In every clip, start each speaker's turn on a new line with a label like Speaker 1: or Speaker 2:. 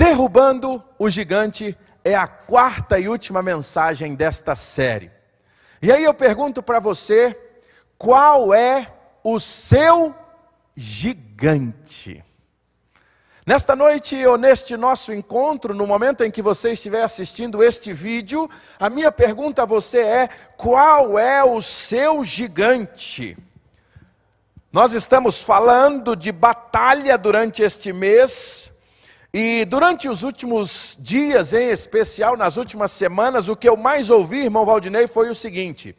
Speaker 1: Derrubando o Gigante é a quarta e última mensagem desta série. E aí eu pergunto para você, qual é o seu gigante? Nesta noite, ou neste nosso encontro, no momento em que você estiver assistindo este vídeo, a minha pergunta a você é, qual é o seu gigante? Nós estamos falando de batalha durante este mês, e durante os últimos dias, em especial nas últimas semanas, o que eu mais ouvi, irmão Valdinei, foi o seguinte: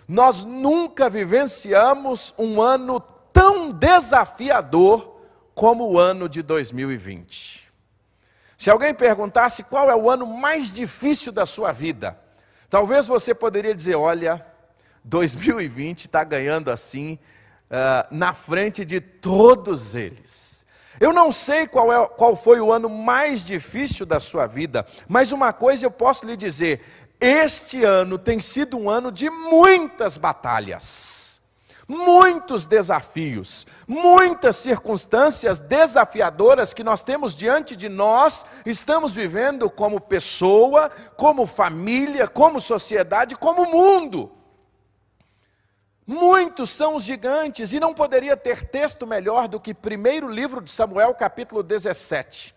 Speaker 1: nós nunca vivenciamos um ano tão desafiador como o ano de 2020. Se alguém perguntasse qual é o ano mais difícil da sua vida, talvez você poderia dizer, olha, 2020 está ganhando assim, na frente de todos eles. Eu não sei qual foi o ano mais difícil da sua vida, mas uma coisa eu posso lhe dizer, este ano tem sido um ano de muitas batalhas. Muitos desafios, muitas circunstâncias desafiadoras que nós temos diante de nós, estamos vivendo como pessoa, como família, como sociedade, como mundo. Muitos são os gigantes, e não poderia ter texto melhor do que primeiro livro de Samuel, capítulo 17.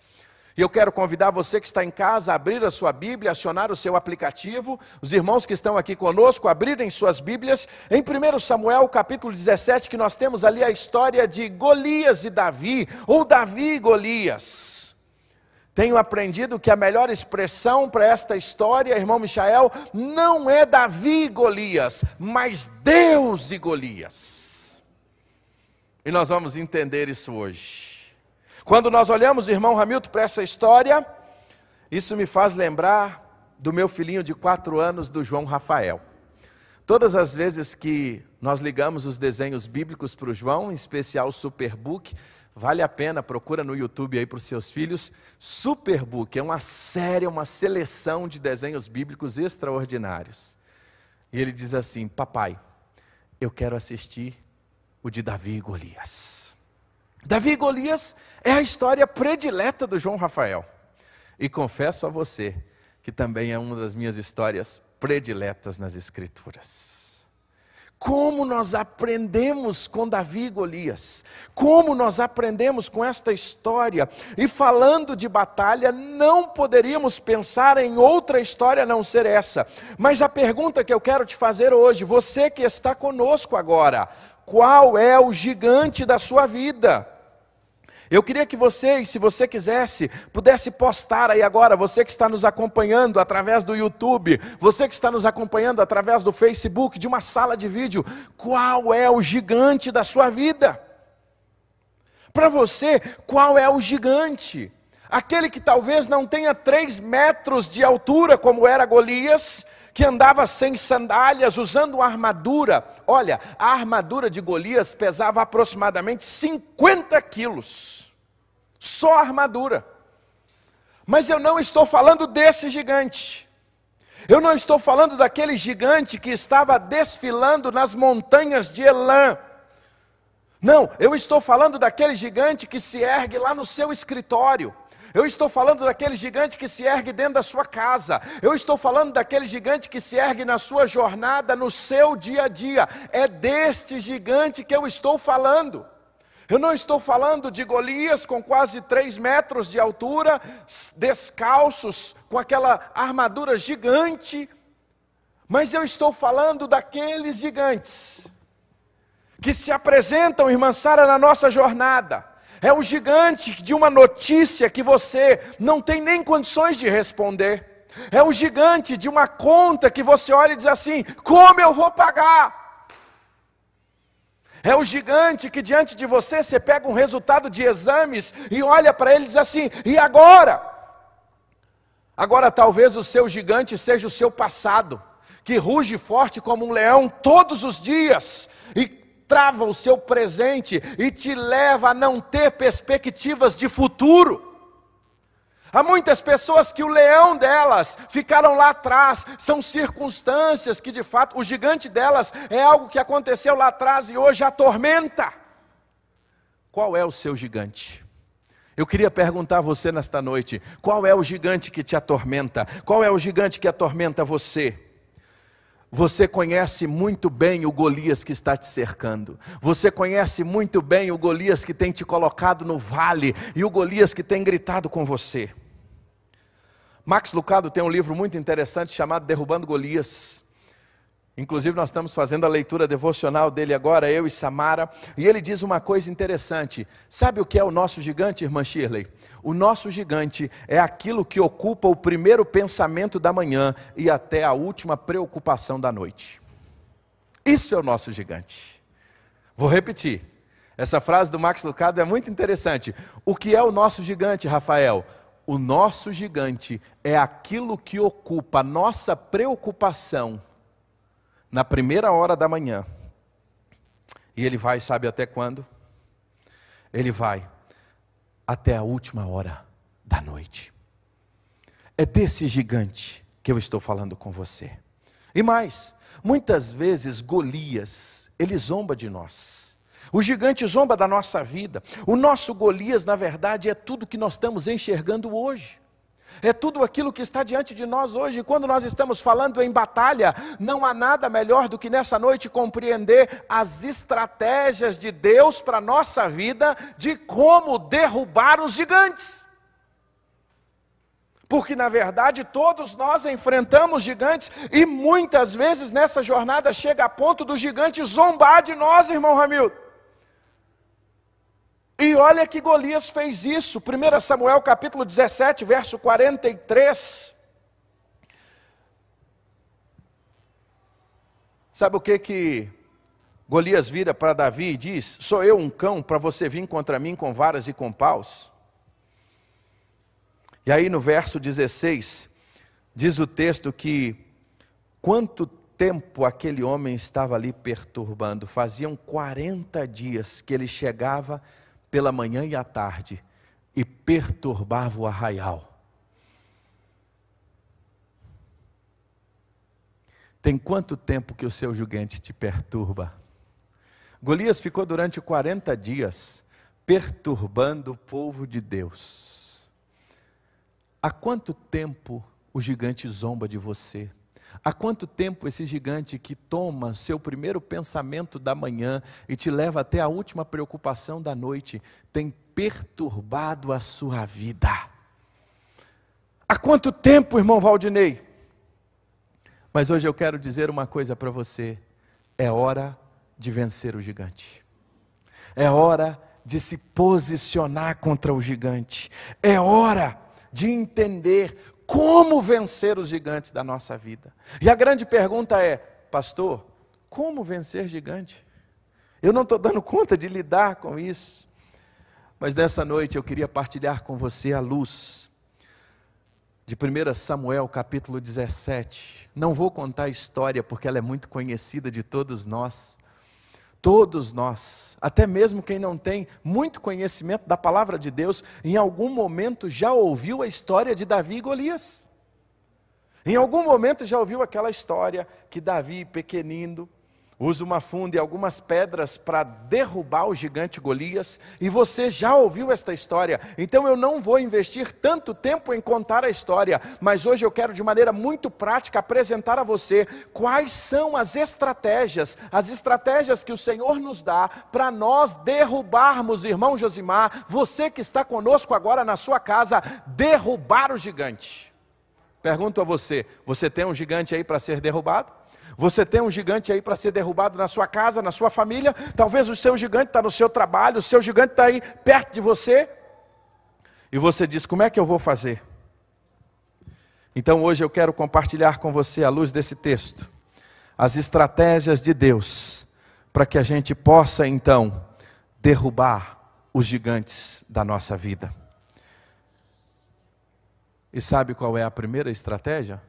Speaker 1: E eu quero convidar você que está em casa a abrir a sua Bíblia, acionar o seu aplicativo, os irmãos que estão aqui conosco, abrirem suas Bíblias, em 1 Samuel capítulo 17, que nós temos ali a história de Golias e Davi, ou Davi e Golias. Tenho aprendido que a melhor expressão para esta história, irmão Michael, não é Davi e Golias, mas Deus e Golias. E nós vamos entender isso hoje. Quando nós olhamos, irmão Hamilton, para essa história, isso me faz lembrar do meu filhinho de 4 anos, do João Rafael. Todas as vezes que nós ligamos os desenhos bíblicos para o João, em especial o Superbook, vale a pena, procura no YouTube aí para os seus filhos, Superbook, é uma série, uma seleção de desenhos bíblicos extraordinários. E ele diz assim, papai, eu quero assistir o de Davi e Golias. Davi e Golias é a história predileta do João Rafael. E confesso a você que também é uma das minhas histórias prediletas nas Escrituras. Como nós aprendemos com Davi e Golias, como nós aprendemos com esta história, e falando de batalha, não poderíamos pensar em outra história a não ser essa. Mas a pergunta que eu quero te fazer hoje, você que está conosco agora, qual é o gigante da sua vida? Eu queria que você, se você quisesse, pudesse postar aí agora, você que está nos acompanhando através do YouTube, você que está nos acompanhando através do Facebook, de uma sala de vídeo, qual é o gigante da sua vida? Para você, qual é o gigante? Aquele que talvez não tenha 3 metros de altura, como era Golias, que andava sem sandálias, usando uma armadura. Olha, a armadura de Golias pesava aproximadamente 50 quilos. Só a armadura. Mas eu não estou falando desse gigante. Eu não estou falando daquele gigante que estava desfilando nas montanhas de Elã. Não, eu estou falando daquele gigante que se ergue lá no seu escritório. Eu estou falando daquele gigante que se ergue dentro da sua casa. Eu estou falando daquele gigante que se ergue na sua jornada, no seu dia a dia. É deste gigante que eu estou falando. Eu não estou falando de Golias com quase 3 metros de altura, descalços, com aquela armadura gigante. Mas eu estou falando daqueles gigantes que se apresentam, irmã Sara, na nossa jornada. É o gigante de uma notícia que você não tem nem condições de responder. É o gigante de uma conta que você olha e diz assim, como eu vou pagar? É o gigante que diante de você pega um resultado de exames e olha para ele e diz assim, e agora? Agora talvez o seu gigante seja o seu passado, que ruge forte como um leão todos os dias e trava o seu presente e te leva a não ter perspectivas de futuro. Há muitas pessoas que o leão delas ficaram lá atrás, são circunstâncias que de fato, o gigante delas é algo que aconteceu lá atrás e hoje atormenta. Qual é o seu gigante? Eu queria perguntar a você nesta noite, qual é o gigante que te atormenta? Qual é o gigante que atormenta você? Você conhece muito bem o Golias que está te cercando. Você conhece muito bem o Golias que tem te colocado no vale e o Golias que tem gritado com você. Max Lucado tem um livro muito interessante chamado Derrubando Golias. Inclusive nós estamos fazendo a leitura devocional dele agora, eu e Samara, e ele diz uma coisa interessante. Sabe o que é o nosso gigante, irmã Shirley? O nosso gigante é aquilo que ocupa o primeiro pensamento da manhã e até a última preocupação da noite. Isso é o nosso gigante. Vou repetir. Essa frase do Max Lucado é muito interessante. O que é o nosso gigante, Rafael? O nosso gigante é aquilo que ocupa a nossa preocupação na primeira hora da manhã. E ele vai, sabe até quando? Ele vai até a última hora da noite. É desse gigante que eu estou falando com você. E mais, muitas vezes Golias, ele zomba de nós. O gigante zomba da nossa vida. O nosso Golias, na verdade, é tudo que nós estamos enxergando hoje. É tudo aquilo que está diante de nós hoje. E quando nós estamos falando em batalha, não há nada melhor do que nessa noite compreender as estratégias de Deus para a nossa vida, de como derrubar os gigantes. Porque na verdade todos nós enfrentamos gigantes e muitas vezes nessa jornada chega a ponto do gigante zombar de nós, irmão Ramildo. E olha que Golias fez isso, 1 Samuel capítulo 17, verso 43. Sabe o que Golias vira para Davi e diz? Sou eu um cão para você vir contra mim com varas e com paus? E aí no verso 16, diz o texto que quanto tempo aquele homem estava ali perturbando. Faziam 40 dias que ele chegava pela manhã e à tarde, e perturbava o arraial. Tem quanto tempo que o seu gigante te perturba? Golias ficou durante 40 dias, perturbando o povo de Deus. Há quanto tempo o gigante zomba de você? Há quanto tempo esse gigante que toma seu primeiro pensamento da manhã e te leva até a última preocupação da noite, tem perturbado a sua vida? Há quanto tempo, irmão Valdinei? Mas hoje eu quero dizer uma coisa para você. É hora de vencer o gigante. É hora de se posicionar contra o gigante. É hora de entender como vencer os gigantes da nossa vida. E a grande pergunta é, pastor, como vencer gigante? Eu não estou dando conta de lidar com isso. Mas nessa noite eu queria partilhar com você a luz de 1 Samuel capítulo 17. Não vou contar a história porque ela é muito conhecida de todos nós. Todos nós, até mesmo quem não tem muito conhecimento da palavra de Deus, em algum momento já ouviu a história de Davi e Golias. Em algum momento já ouviu aquela história que Davi, pequenino, usa uma funda e algumas pedras para derrubar o gigante Golias, e você já ouviu esta história. Então eu não vou investir tanto tempo em contar a história, mas hoje eu quero de maneira muito prática apresentar a você quais são as estratégias que o Senhor nos dá para nós derrubarmos, irmão Josimar, você que está conosco agora na sua casa, derrubar o gigante. Pergunto a você, você tem um gigante aí para ser derrubado? Você tem um gigante aí para ser derrubado na sua casa, na sua família? Talvez o seu gigante está no seu trabalho, o seu gigante está aí perto de você. E você diz, como é que eu vou fazer? Então hoje eu quero compartilhar com você, à luz desse texto, as estratégias de Deus, para que a gente possa então derrubar os gigantes da nossa vida. E sabe qual é a primeira estratégia?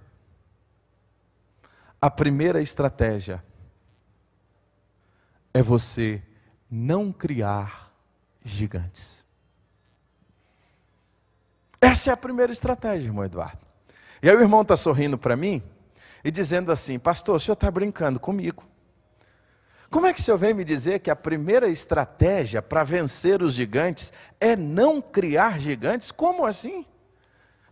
Speaker 1: A primeira estratégia é você não criar gigantes. Essa é a primeira estratégia, irmão Eduardo. E aí o irmão está sorrindo para mim e dizendo assim, pastor, o senhor está brincando comigo. Como é que o senhor vem me dizer que a primeira estratégia para vencer os gigantes é não criar gigantes? Como assim?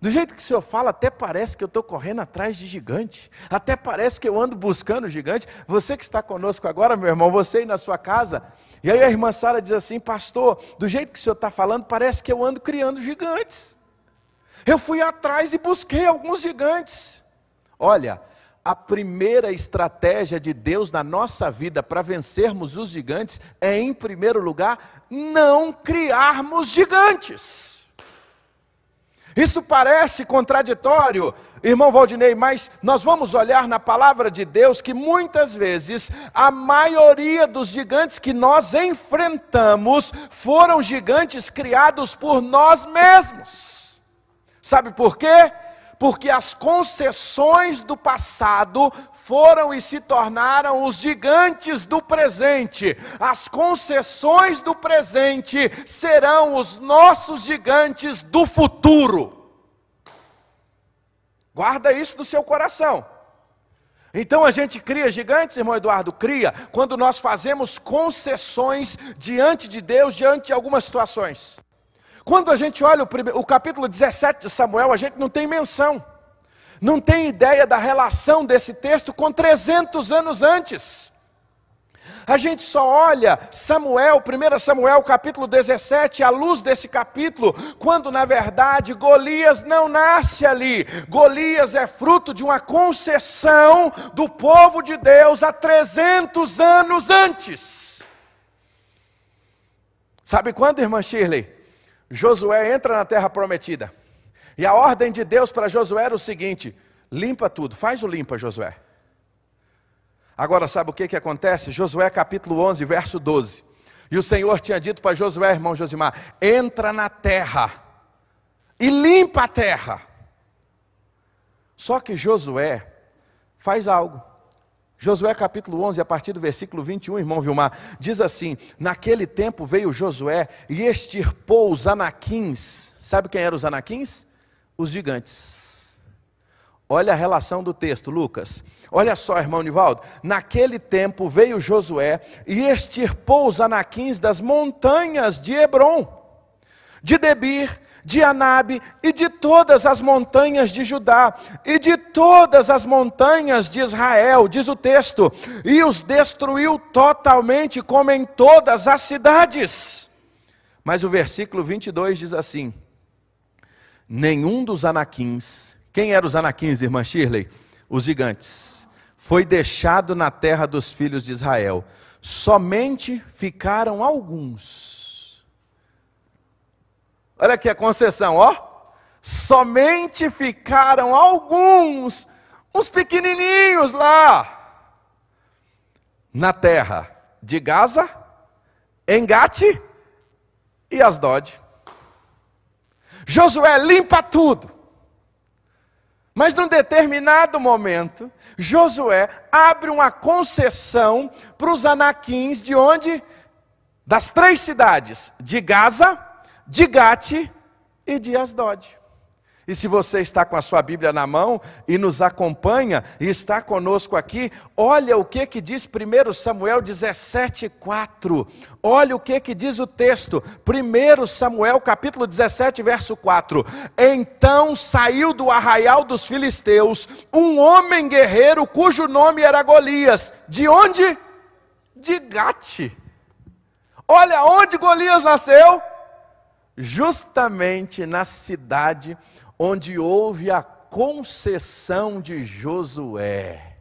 Speaker 1: Do jeito que o senhor fala, até parece que eu estou correndo atrás de gigante. Até parece que eu ando buscando gigante. Você que está conosco agora, meu irmão, você aí na sua casa. E aí a irmã Sara diz assim: pastor, do jeito que o senhor está falando, parece que eu ando criando gigantes. Eu fui atrás e busquei alguns gigantes. Olha, a primeira estratégia de Deus na nossa vida para vencermos os gigantes é, em primeiro lugar, não criarmos gigantes. Isso parece contraditório, irmão Valdinei, mas nós vamos olhar na palavra de Deus que muitas vezes a maioria dos gigantes que nós enfrentamos foram gigantes criados por nós mesmos. Sabe por quê? Porque as concessões do passado foram e se tornaram os gigantes do presente. As concessões do presente serão os nossos gigantes do futuro. Guarda isso no seu coração. Então a gente cria gigantes, irmão Eduardo? Cria, quando nós fazemos concessões diante de Deus, diante de algumas situações. Quando a gente olha o capítulo 17 de Samuel, a gente não tem menção, não tem ideia da relação desse texto com 300 anos antes. A gente só olha Samuel, 1 Samuel capítulo 17, à luz desse capítulo, quando na verdade Golias não nasce ali. Golias é fruto de uma concessão do povo de Deus há 300 anos antes. Sabe quando, irmã Shirley? Josué entra na terra prometida, e a ordem de Deus para Josué era o seguinte: limpa tudo, faz o limpa, Josué. Agora sabe o que acontece? Josué capítulo 11, verso 12, e o Senhor tinha dito para Josué, irmão Josimar, entra na terra, e limpa a terra. Só que Josué faz algo. Josué capítulo 11, a partir do versículo 21, irmão Vilmar, diz assim: naquele tempo veio Josué e extirpou os anaquins. Sabe quem eram os anaquins? Os gigantes. Olha a relação do texto, Lucas. Olha só, irmão Nivaldo. Naquele tempo veio Josué e extirpou os anaquins das montanhas de Hebrom, de Debir, de Anabe e de todas as montanhas de Judá e de todas as montanhas de Israel, diz o texto, e os destruiu totalmente, como em todas as cidades. Mas o versículo 22 diz assim: nenhum dos anaquins, quem eram os anaquins, irmã Shirley? Os gigantes, foi deixado na terra dos filhos de Israel, somente ficaram alguns. Olha aqui a concessão, ó. Somente ficaram alguns, uns pequenininhos lá, na terra de Gaza, Engate e Asdod. Josué limpa tudo. Mas num determinado momento, Josué abre uma concessão para os anaquins de onde? Das 3 cidades, de Gaza, de Gate e de Asdod. E se você está com a sua Bíblia na mão e nos acompanha e está conosco aqui, olha o que diz 1 Samuel 17:4. Olha o que diz o texto. 1 Samuel capítulo 17, verso 4. Então saiu do arraial dos filisteus um homem guerreiro cujo nome era Golias. De onde? De Gate. Olha onde Golias nasceu. Justamente na cidade onde houve a concessão de Josué.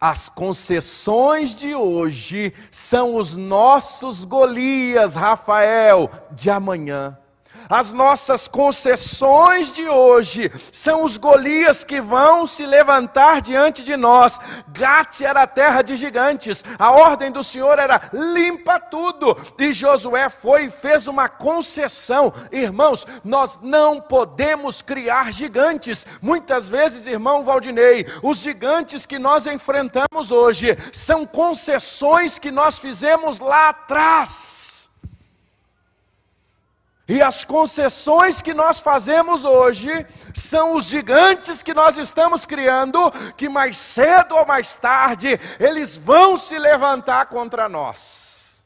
Speaker 1: As concessões de hoje são os nossos Golias, Rafael, de amanhã. As nossas concessões de hoje são os Golias que vão se levantar diante de nós. Gate era a terra de gigantes. A ordem do Senhor era limpa tudo. E Josué foi e fez uma concessão. Irmãos, nós não podemos criar gigantes. Muitas vezes, irmão Valdinei, os gigantes que nós enfrentamos hoje são concessões que nós fizemos lá atrás. E as concessões que nós fazemos hoje são os gigantes que nós estamos criando, que mais cedo ou mais tarde eles vão se levantar contra nós.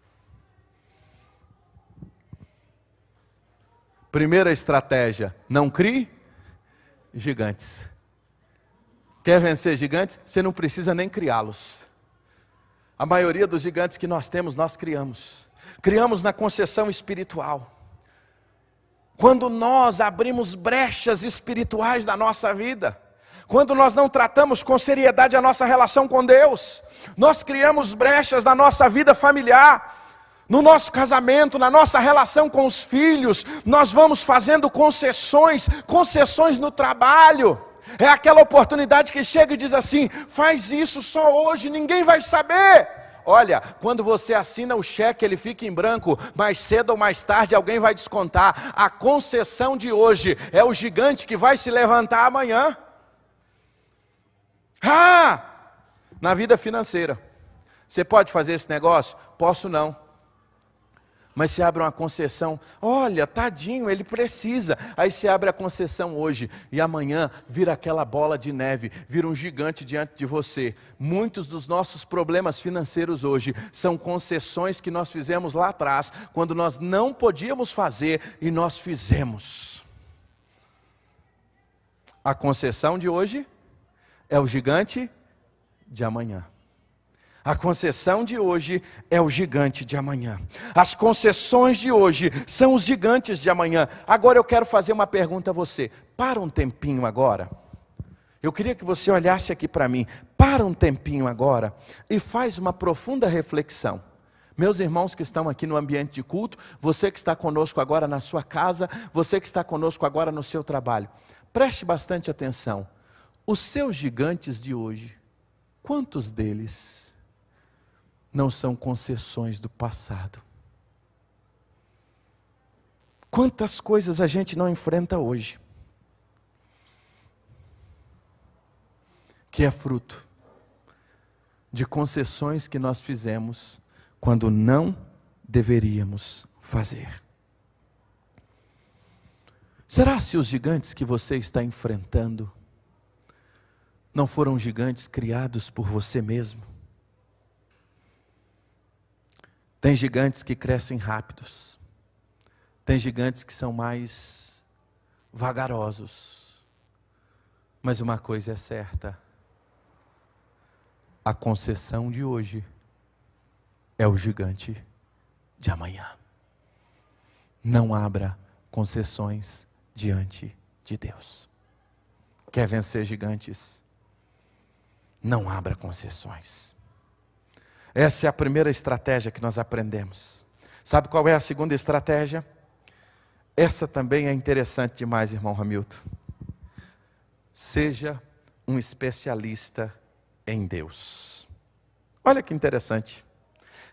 Speaker 1: Primeira estratégia: não crie gigantes. Quer vencer gigantes? Você não precisa nem criá-los. A maioria dos gigantes que nós temos, nós criamos. Criamos na concessão espiritual. Quando nós abrimos brechas espirituais na nossa vida, quando nós não tratamos com seriedade a nossa relação com Deus, nós criamos brechas na nossa vida familiar, no nosso casamento, na nossa relação com os filhos, nós vamos fazendo concessões no trabalho. É aquela oportunidade que chega e diz assim: faz isso só hoje, ninguém vai saber. Olha, quando você assina o cheque, ele fica em branco, mais cedo ou mais tarde alguém vai descontar. A concessão de hoje é o gigante que vai se levantar amanhã. Na vida financeira, você pode fazer esse negócio? Posso não. Mas se abre uma concessão, olha, tadinho, ele precisa. Aí se abre a concessão hoje, e amanhã vira aquela bola de neve, vira um gigante diante de você. Muitos dos nossos problemas financeiros hoje são concessões que nós fizemos lá atrás, quando nós não podíamos fazer e nós fizemos. A concessão de hoje é o gigante de amanhã. A concessão de hoje é o gigante de amanhã. As concessões de hoje são os gigantes de amanhã. Agora eu quero fazer uma pergunta a você. Para um tempinho agora. Eu queria que você olhasse aqui para mim. Para um tempinho agora e faz uma profunda reflexão. Meus irmãos que estão aqui no ambiente de culto, você que está conosco agora na sua casa, você que está conosco agora no seu trabalho. Preste bastante atenção. Os seus gigantes de hoje, quantos deles não são concessões do passado? Quantas coisas a gente não enfrenta hoje, que é fruto de concessões que nós fizemos quando não deveríamos fazer. Será se os gigantes que você está enfrentando não foram gigantes criados por você mesmo? Tem gigantes que crescem rápidos. Tem gigantes que são mais vagarosos. Mas uma coisa é certa: a concessão de hoje é o gigante de amanhã. Não abra concessões diante de Deus. Quer vencer gigantes? Não abra concessões. Essa é a primeira estratégia que nós aprendemos. Sabe qual é a segunda estratégia? Essa também é interessante demais, irmão Hamilton. Seja um especialista em Deus. Olha que interessante.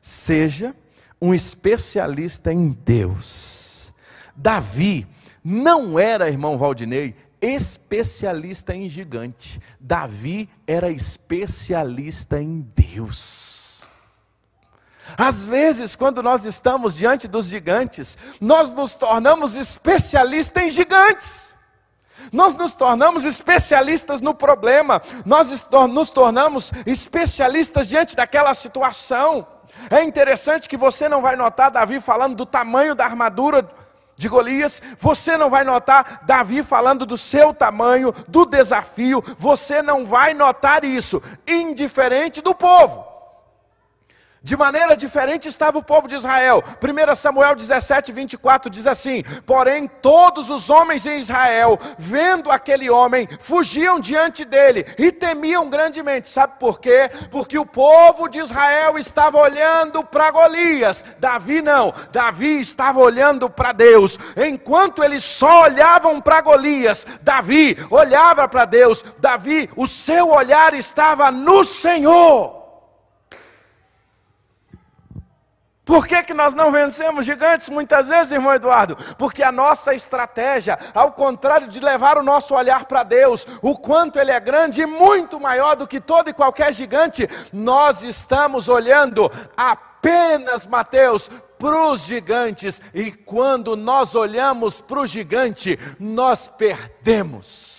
Speaker 1: Seja um especialista em Deus. Davi não era, irmão Valdinei, especialista em gigante. Davi era especialista em Deus. Às vezes, quando nós estamos diante dos gigantes, nós nos tornamos especialistas em gigantes. Nós nos tornamos especialistas no problema. Nós nos tornamos especialistas diante daquela situação. É interessante que você não vai notar Davi falando do tamanho da armadura de Golias. Você não vai notar Davi falando do seu tamanho, do desafio. Você não vai notar isso, indiferente do povo. De maneira diferente estava o povo de Israel. 1 Samuel 17, 24 diz assim: porém todos os homens em Israel, vendo aquele homem, fugiam diante dele e temiam grandemente. Sabe por quê? Porque o povo de Israel estava olhando para Golias. Davi não, Davi estava olhando para Deus. Enquanto eles só olhavam para Golias, Davi olhava para Deus. Davi, o seu olhar estava no Senhor. Por que nós não vencemos gigantes muitas vezes, irmão Eduardo? Porque a nossa estratégia, ao contrário de levar o nosso olhar para Deus, o quanto Ele é grande e muito maior do que todo e qualquer gigante, nós estamos olhando apenas, Mateus, para os gigantes, e quando nós olhamos para o gigante, nós perdemos.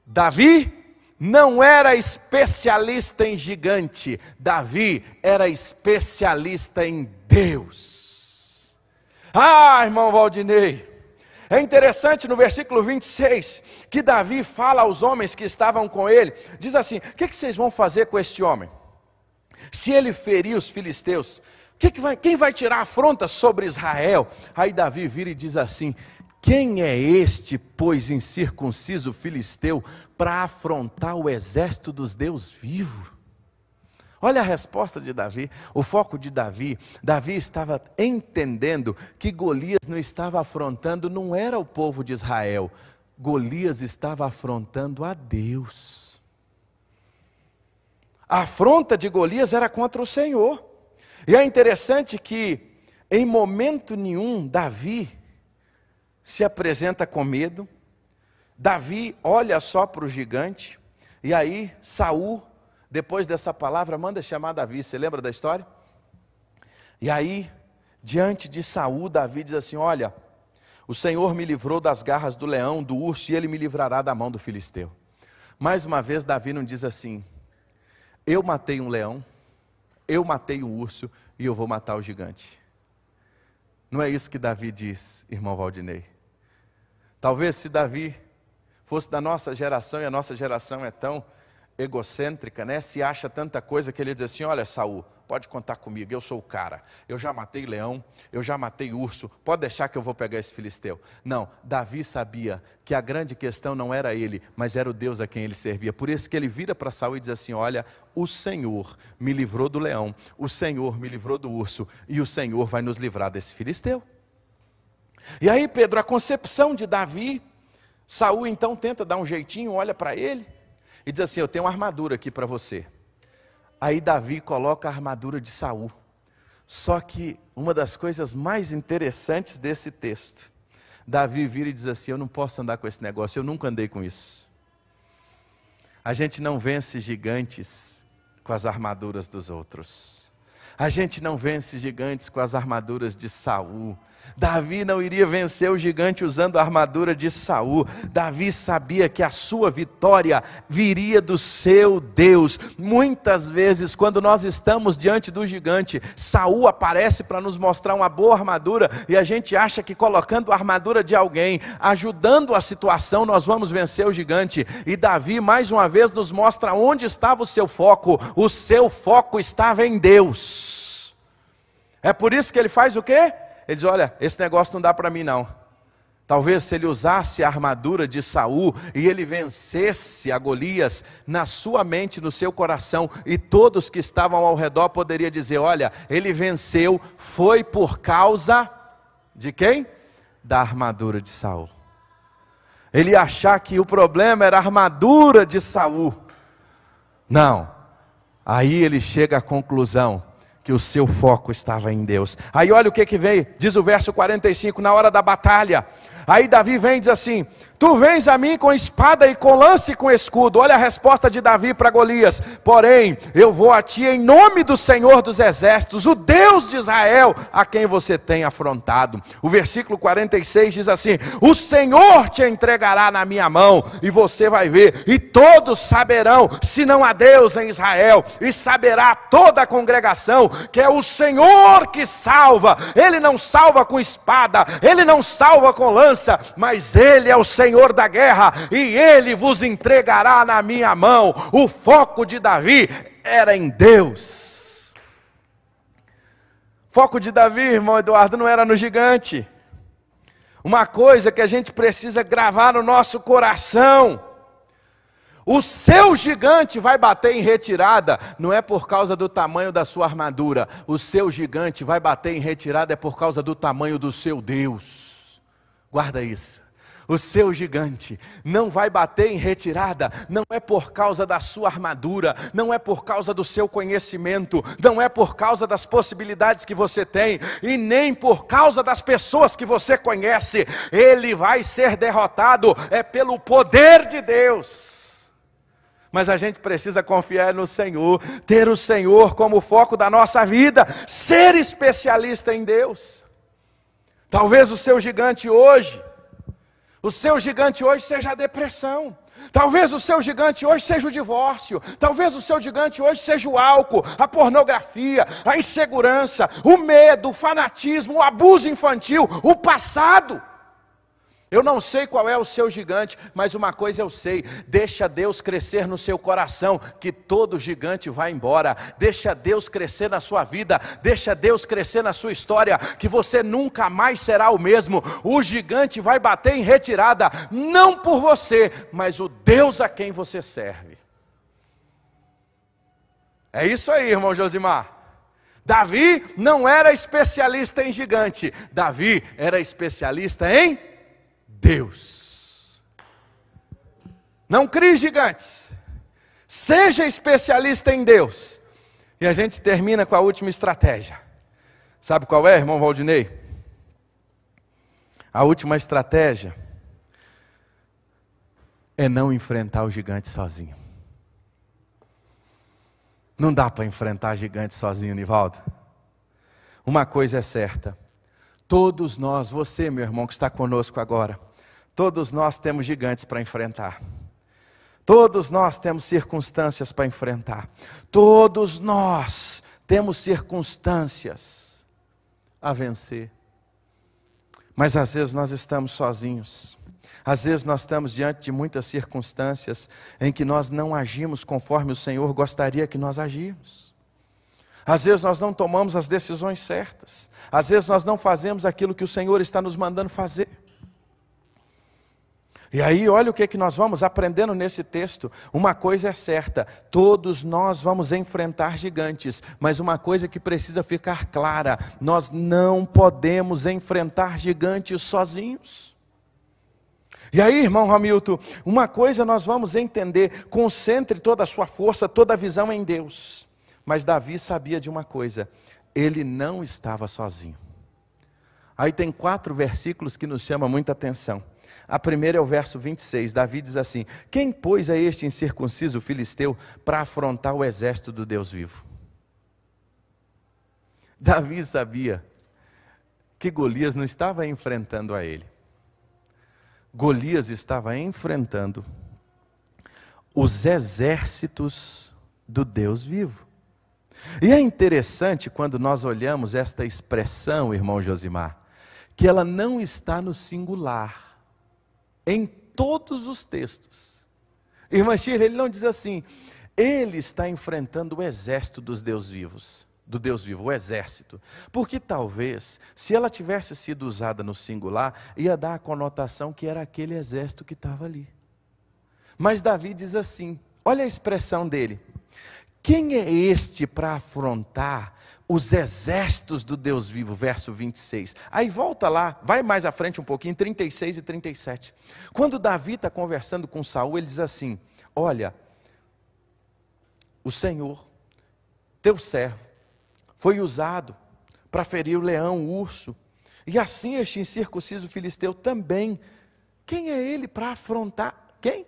Speaker 1: Davi não era especialista em gigante, Davi era especialista em Deus. Irmão Valdinei, é interessante no versículo 26, que Davi fala aos homens que estavam com ele, diz assim: o que vocês vão fazer com este homem? Se ele ferir os filisteus, quem vai tirar a afronta sobre Israel? Aí Davi vira e diz assim: quem é este, pois, incircunciso filisteu, para afrontar o exército dos Deus vivos? Olha a resposta de Davi, o foco de Davi. Davi estava entendendo que Golias não estava afrontando, não era o povo de Israel, Golias estava afrontando a Deus. A afronta de Golias era contra o Senhor. E é interessante que, em momento nenhum, Davi se apresenta com medo. Davi olha só para o gigante, e aí Saul, depois dessa palavra, manda chamar Davi. Você lembra da história? E aí, diante de Saul, Davi diz assim: olha, o Senhor me livrou das garras do leão, do urso, e ele me livrará da mão do filisteu. Mais uma vez, Davi não diz assim: eu matei um leão, eu matei um urso, e eu vou matar o gigante. Não é isso que Davi diz, irmão Valdinei. Talvez se Davi fosse da nossa geração, e a nossa geração é tão egocêntrica, né? Se acha tanta coisa que ele diz assim: olha, Saul, pode contar comigo, eu sou o cara, eu já matei leão, eu já matei urso, pode deixar que eu vou pegar esse filisteu. Não, Davi sabia que a grande questão não era ele, mas era o Deus a quem ele servia. Por isso que ele vira para Saul e diz assim: olha, o Senhor me livrou do leão, o Senhor me livrou do urso, e o Senhor vai nos livrar desse filisteu. E aí, Pedro, a concepção de Davi, Saul então tenta dar um jeitinho, olha para ele e diz assim: eu tenho uma armadura aqui para você. Aí Davi coloca a armadura de Saul. Só que uma das coisas mais interessantes desse texto, Davi vira e diz assim: eu não posso andar com esse negócio, eu nunca andei com isso. A gente não vence gigantes com as armaduras dos outros. A gente não vence gigantes com as armaduras de Saul. Davi não iria vencer o gigante usando a armadura de Saul. Davi sabia que a sua vitória viria do seu Deus. Muitas vezes, quando nós estamos diante do gigante, Saul aparece para nos mostrar uma boa armadura, e a gente acha que colocando a armadura de alguém, ajudando a situação, nós vamos vencer o gigante. E Davi mais uma vez nos mostra onde estava o seu foco. O seu foco estava em Deus. É por isso que ele faz o quê? Ele diz: olha, esse negócio não dá para mim não. Talvez se ele usasse a armadura de Saul e ele vencesse a Golias, na sua mente, no seu coração, e todos que estavam ao redor poderiam dizer: olha, ele venceu, foi por causa de quem? Da armadura de Saul. Ele ia achar que o problema era a armadura de Saul. Não. Aí ele chega à conclusão que o seu foco estava em Deus. Aí olha o que veio, diz o verso 45, na hora da batalha. Aí Davi vem e diz assim: tu vens a mim com espada e com lance e com escudo. Olha a resposta de Davi para Golias: porém, eu vou a ti em nome do Senhor dos exércitos, o Deus de Israel, a quem você tem afrontado. O versículo 46 diz assim: o Senhor te entregará na minha mão, e você vai ver, e todos saberão, se não há Deus em Israel, e saberá toda a congregação, que é o Senhor que salva. Ele não salva com espada, Ele não salva com lança, mas Ele é o Senhor da guerra, e Ele vos entregará na minha mão. O foco de Davi era em Deus. Foco de Davi, irmão Eduardo, não era no gigante. Uma coisa que a gente precisa gravar no nosso coração: o seu gigante vai bater em retirada, não é por causa do tamanho da sua armadura. O seu gigante vai bater em retirada é por causa do tamanho do seu Deus. Guarda isso. O seu gigante não vai bater em retirada, não é por causa da sua armadura, não é por causa do seu conhecimento, não é por causa das possibilidades que você tem, e nem por causa das pessoas que você conhece. Ele vai ser derrotado, é pelo poder de Deus. Mas a gente precisa confiar no Senhor, ter o Senhor como foco da nossa vida, ser especialista em Deus. Talvez o seu gigante hoje seja a depressão. Talvez o seu gigante hoje seja o divórcio. Talvez o seu gigante hoje seja o álcool, a pornografia, a insegurança, o medo, o fanatismo, o abuso infantil, o passado. Eu não sei qual é o seu gigante, mas uma coisa eu sei: deixa Deus crescer no seu coração, que todo gigante vai embora. Deixa Deus crescer na sua vida, deixa Deus crescer na sua história, que você nunca mais será o mesmo. O gigante vai bater em retirada, não por você, mas o Deus a quem você serve. É isso aí, irmão Josimar. Davi não era especialista em gigante, Davi era especialista em Deus. Não crie gigantes, seja especialista em Deus. E a gente termina com a última estratégia. Sabe qual é, irmão Valdinei? A última estratégia é não enfrentar o gigante sozinho. Não dá para enfrentar gigante sozinho, Nivaldo. Uma coisa é certa: todos nós, você, meu irmão que está conosco agora, todos nós temos gigantes para enfrentar. Todos nós temos circunstâncias para enfrentar. Todos nós temos circunstâncias a vencer. Mas às vezes nós estamos sozinhos. Às vezes nós estamos diante de muitas circunstâncias em que nós não agimos conforme o Senhor gostaria que nós agíssemos. Às vezes nós não tomamos as decisões certas. Às vezes nós não fazemos aquilo que o Senhor está nos mandando fazer. E aí olha o que nós vamos aprendendo nesse texto. Uma coisa é certa: todos nós vamos enfrentar gigantes. Mas uma coisa que precisa ficar clara: nós não podemos enfrentar gigantes sozinhos. E aí, irmão Hamilton, uma coisa nós vamos entender: concentre toda a sua força, toda a visão em Deus. Mas Davi sabia de uma coisa: ele não estava sozinho. Aí tem 4 versículos que nos chamam muita atenção. A primeira é o verso 26, Davi diz assim: quem, pois, é este incircunciso filisteu para afrontar o exército do Deus vivo? Davi sabia que Golias não estava enfrentando a ele. Golias estava enfrentando os exércitos do Deus vivo. E é interessante quando nós olhamos esta expressão, irmão Josimar, que ela não está no singular, em todos os textos. Irmã Shirley, ele não diz assim: ele está enfrentando o exército dos Deus vivos, do Deus vivo, o exército. Porque talvez, se ela tivesse sido usada no singular, ia dar a conotação que era aquele exército que estava ali. Mas Davi diz assim, olha a expressão dele: quem é este para afrontar os exércitos do Deus vivo? Verso 26. Aí volta lá, vai mais à frente um pouquinho, 36 e 37. Quando Davi está conversando com Saul, ele diz assim: olha, o Senhor, teu servo, foi usado para ferir o leão, o urso, e assim este incircunciso filisteu também. Quem é ele para afrontar? Quem?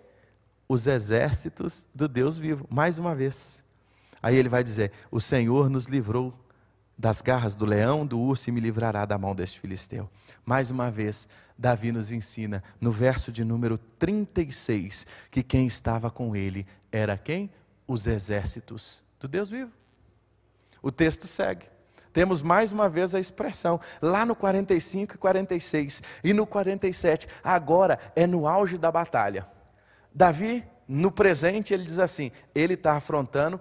Speaker 1: Os exércitos do Deus vivo. Mais uma vez. Aí ele vai dizer: o Senhor nos livrou das garras do leão, do urso, e me livrará da mão deste filisteu. Mais uma vez, Davi nos ensina, no verso de número 36, que quem estava com ele era quem? Os exércitos do Deus vivo. O texto segue. Temos mais uma vez a expressão, lá no 45 e 46, e no 47, agora é no auge da batalha. Davi, no presente, ele diz assim: ele está afrontando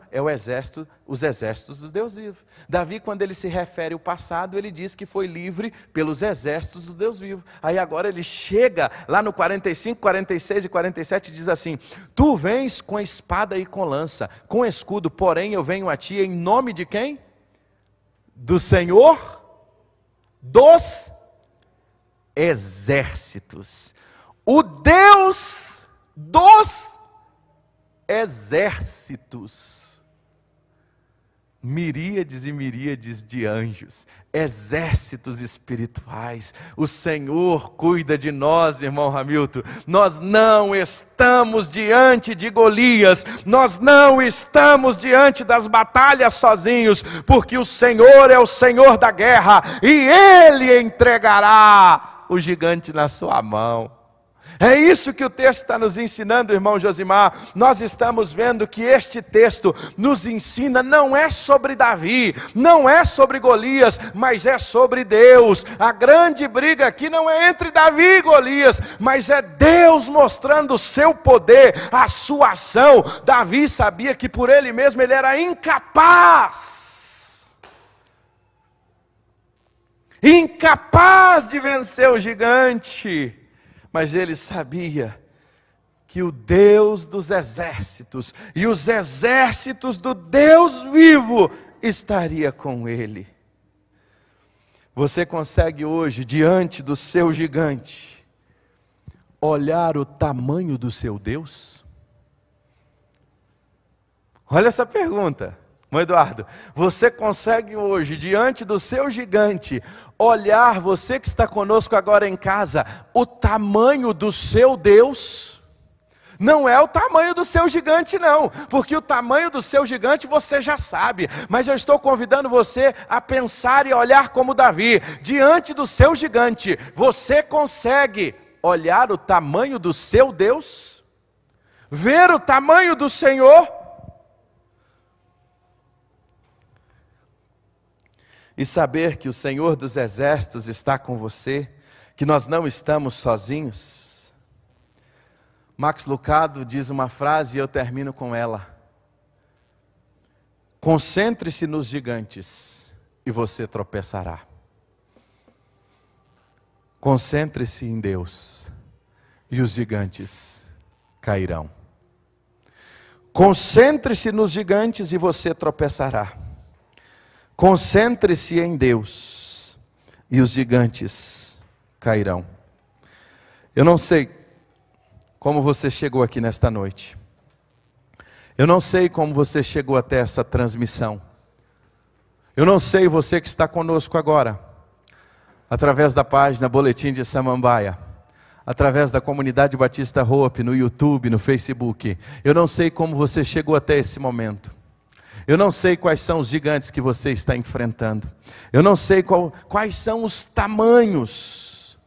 Speaker 1: os exércitos dos Deus vivo. Davi, quando ele se refere ao passado, ele diz que foi livre pelos exércitos do Deus vivo. Aí agora ele chega lá no 45, 46 e 47 e diz assim: tu vens com espada e com lança, com escudo, porém eu venho a ti em nome de quem? Do Senhor dos exércitos, o Deus dos exércitos. miríades e miríades de anjos, exércitos espirituais. O Senhor cuida de nós, irmão Hamilton. Nós não estamos diante de Golias, nós não estamos diante das batalhas sozinhos, porque o Senhor é o Senhor da guerra, e Ele entregará o gigante na sua mão. É isso que o texto está nos ensinando, irmão Josimar. Nós estamos vendo que este texto nos ensina, não é sobre Davi, não é sobre Golias, mas é sobre Deus. A grande briga aqui não é entre Davi e Golias, mas é Deus mostrando o seu poder, a sua ação. Davi sabia que por ele mesmo ele era incapaz de vencer o gigante. Mas ele sabia que o Deus dos exércitos e os exércitos do Deus vivo estaria com ele. Você consegue hoje, diante do seu gigante, olhar o tamanho do seu Deus? Olha essa pergunta, irmão Eduardo. Você consegue hoje, diante do seu gigante, olhar, você que está conosco agora em casa, o tamanho do seu Deus? Não é o tamanho do seu gigante não, porque o tamanho do seu gigante você já sabe, mas eu estou convidando você a pensar e olhar como Davi. Diante do seu gigante, você consegue olhar o tamanho do seu Deus? Ver o tamanho do Senhor? E saber que o Senhor dos exércitos está com você, que nós não estamos sozinhos. Max Lucado diz uma frase e eu termino com ela: concentre-se nos gigantes e você tropeçará. Concentre-se em Deus e os gigantes cairão. Concentre-se nos gigantes e você tropeçará. Concentre-se em Deus e os gigantes cairão. Eu não sei como você chegou aqui nesta noite. Eu não sei como você chegou até essa transmissão. Eu não sei você que está conosco agora, através da página Boletim de Samambaia, através da Comunidade Batista Hope, no YouTube, no Facebook. Eu não sei como você chegou até esse momento. Eu não sei quais são os gigantes que você está enfrentando. Eu não sei quais são os tamanhos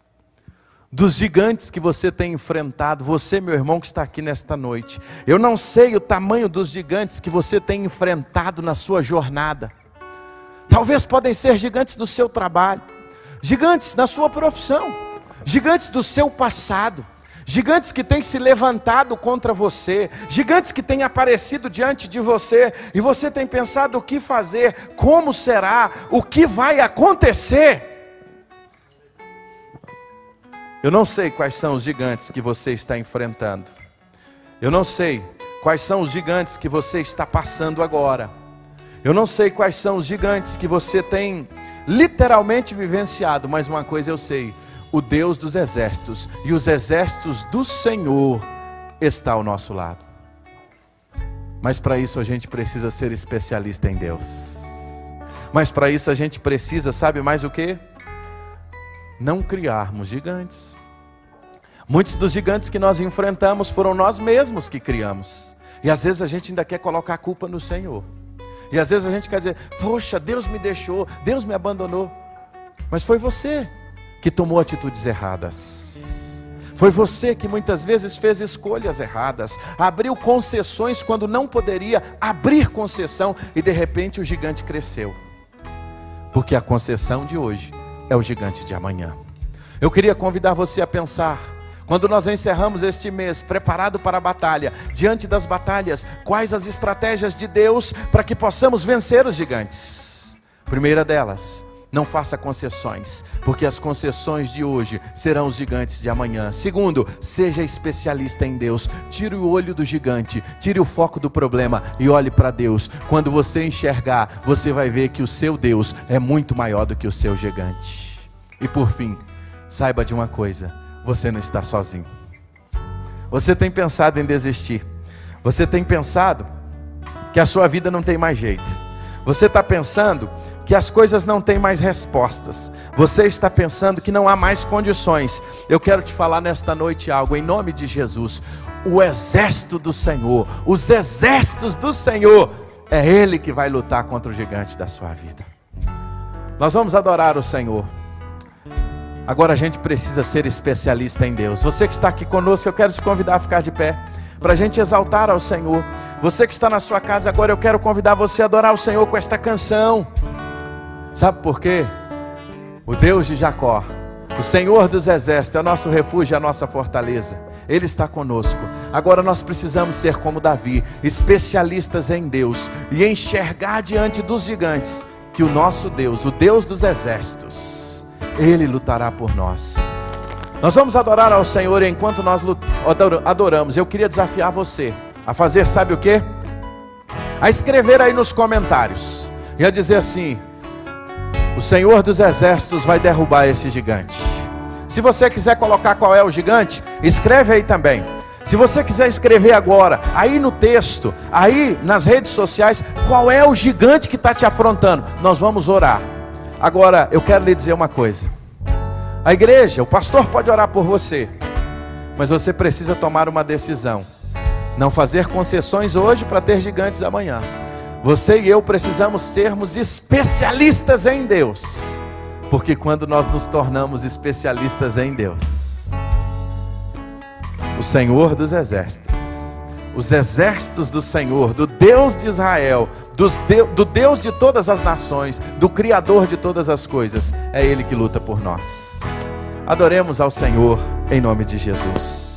Speaker 1: dos gigantes que você tem enfrentado. Você, meu irmão, que está aqui nesta noite. Eu não sei o tamanho dos gigantes que você tem enfrentado na sua jornada. Talvez podem ser gigantes do seu trabalho, gigantes na sua profissão, gigantes do seu passado. Gigantes que têm se levantado contra você, gigantes que têm aparecido diante de você, e você tem pensado o que fazer, como será, o que vai acontecer. Eu não sei quais são os gigantes que você está enfrentando, eu não sei quais são os gigantes que você está passando agora, eu não sei quais são os gigantes que você tem literalmente vivenciado, mas uma coisa eu sei: o Deus dos exércitos e os exércitos do Senhor está ao nosso lado. Mas para isso a gente precisa ser especialista em Deus. Mas para isso a gente precisa, sabe mais o quê? Não criarmos gigantes. Muitos dos gigantes que nós enfrentamos foram nós mesmos que criamos. E às vezes a gente ainda quer colocar a culpa no Senhor. E às vezes a gente quer dizer: poxa, Deus me deixou, Deus me abandonou. Mas foi você que tomou atitudes erradas. Foi você que muitas vezes fez escolhas erradas, abriu concessões quando não poderia abrir concessão, e de repente o gigante cresceu. Porque a concessão de hoje é o gigante de amanhã. Eu queria convidar você a pensar, quando nós encerramos este mês preparado para a batalha, diante das batalhas, quais as estratégias de Deus para que possamos vencer os gigantes? Primeira delas: não faça concessões, porque as concessões de hoje serão os gigantes de amanhã. Segundo, seja especialista em Deus. Tire o olho do gigante, tire o foco do problema e olhe para Deus. Quando você enxergar, você vai ver que o seu Deus é muito maior do que o seu gigante. E por fim, saiba de uma coisa: você não está sozinho. Você tem pensado em desistir, você tem pensado que a sua vida não tem mais jeito, Você está pensando que as coisas não têm mais respostas. Você está pensando que não há mais condições. Eu quero te falar nesta noite algo, em nome de Jesus. O exército do Senhor, os exércitos do Senhor, é Ele que vai lutar contra o gigante da sua vida. Nós vamos adorar o Senhor. Agora a gente precisa ser especialista em Deus. Você que está aqui conosco, eu quero te convidar a ficar de pé, para a gente exaltar ao Senhor. Você que está na sua casa agora, eu quero convidar você a adorar o Senhor com esta canção. Sabe por quê? O Deus de Jacó, o Senhor dos exércitos, é o nosso refúgio, é a nossa fortaleza. Ele está conosco. Agora nós precisamos ser como Davi, especialistas em Deus, e enxergar diante dos gigantes que o nosso Deus, o Deus dos exércitos, Ele lutará por nós. Nós vamos adorar ao Senhor, e enquanto nós adoramos, eu queria desafiar você a fazer, sabe o quê? A escrever aí nos comentários, e a dizer assim: o Senhor dos exércitos vai derrubar esse gigante. Se você quiser colocar qual é o gigante, escreve aí também. Se você quiser escrever agora, aí no texto, aí nas redes sociais, qual é o gigante que está te afrontando, nós vamos orar. Agora, eu quero lhe dizer uma coisa. A igreja, o pastor pode orar por você, mas você precisa tomar uma decisão. Não fazer concessões hoje para ter gigantes amanhã. Você e eu precisamos sermos especialistas em Deus, porque quando nós nos tornamos especialistas em Deus, o Senhor dos exércitos, os exércitos do Senhor, do Deus de Israel, do Deus de todas as nações, do Criador de todas as coisas, é Ele que luta por nós. Adoremos ao Senhor em nome de Jesus.